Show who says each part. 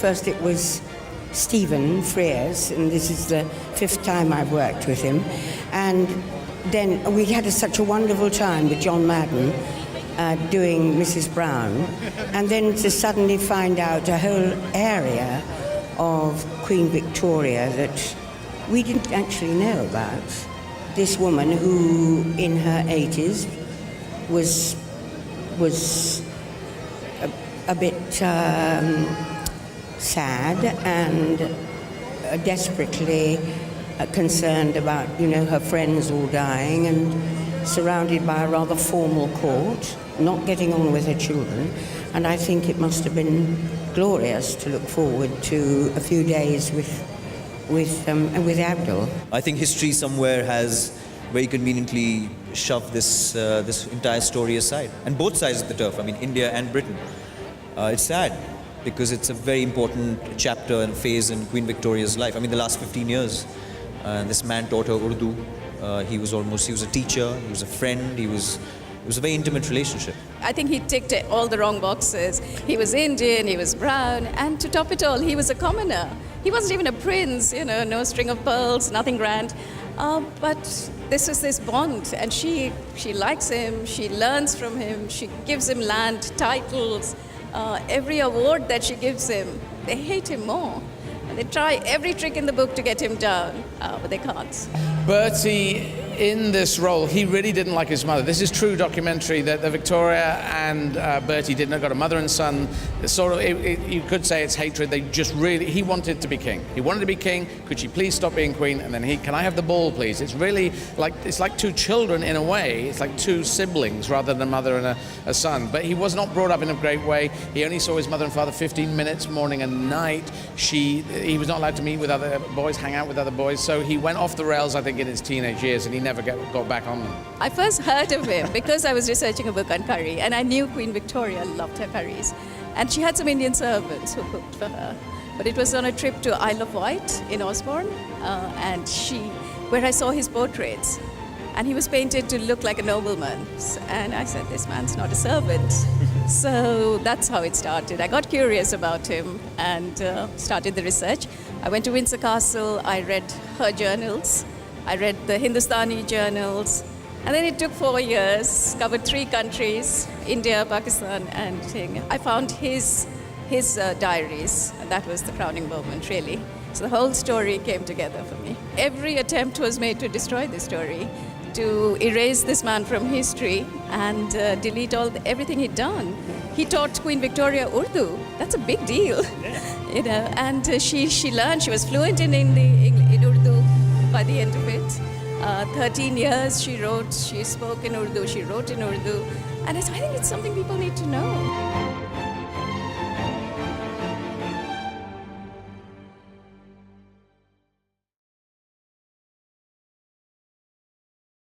Speaker 1: first it was Stephen Frears, and this is the 5th time I've worked with him. And then we had such a wonderful time with John Madden doing Mrs. Brown, and then to suddenly find out a whole area of Queen Victoria that we didn't actually know about. This woman who, in her 80s, was a bit sad and desperately concerned about, her friends all dying, and surrounded by a rather formal court, not getting on with her children. And I think it must have been glorious to look forward to a few days with Abdul.
Speaker 2: I think history somewhere has very conveniently shoved this entire story aside, and both sides of the turf. I mean, India and Britain. It's sad because it's a very important chapter and phase in Queen Victoria's life. I mean, the last 15 years, this man taught her Urdu. He was a teacher. He was a friend. It was a very intimate relationship.
Speaker 3: I think he ticked all the wrong boxes. He was Indian, he was brown, and to top it all, he was a commoner. He wasn't even a prince, no string of pearls, nothing grand. But this is this bond, and she likes him, she learns from him, she gives him land, titles, every award that she gives him. They hate him more. And they try every trick in the book to get him down, but they can't.
Speaker 4: Bertie, in this role, he really didn't like his mother. This is true documentary that Victoria and Bertie did not got a mother and son. You could say it's hatred. He wanted to be king. He wanted to be king. Could she please stop being queen? And then can I have the ball, please? It's really like two children in a way. It's like two siblings rather than a mother and a son. But he was not brought up in a great way. He only saw his mother and father 15 minutes morning and night. He was not allowed to meet with other boys, hang out with other boys. So he went off the rails, I think, in his teenage years, and he never got back on them.
Speaker 3: I first heard of him because I was researching a book on curry, and I knew Queen Victoria loved her curries. And she had some Indian servants who cooked for her. But it was on a trip to Isle of Wight in Osborne, where I saw his portraits. And he was painted to look like a nobleman. And I said, this man's not a servant. So that's how it started. I got curious about him and started the research. I went to Windsor Castle, I read her journals, I read the Hindustani journals, and then it took 4 years, covered 3 countries, India, Pakistan, and I found his diaries, and that was the crowning moment, really. So the whole story came together for me. Every attempt was made to destroy the story, to erase this man from history and delete everything he'd done. He taught Queen Victoria Urdu. That's a big deal, and she learned. She was fluent in Urdu by the end of it. 13 years she spoke in Urdu, she wrote in Urdu, and I think it's something people need to know.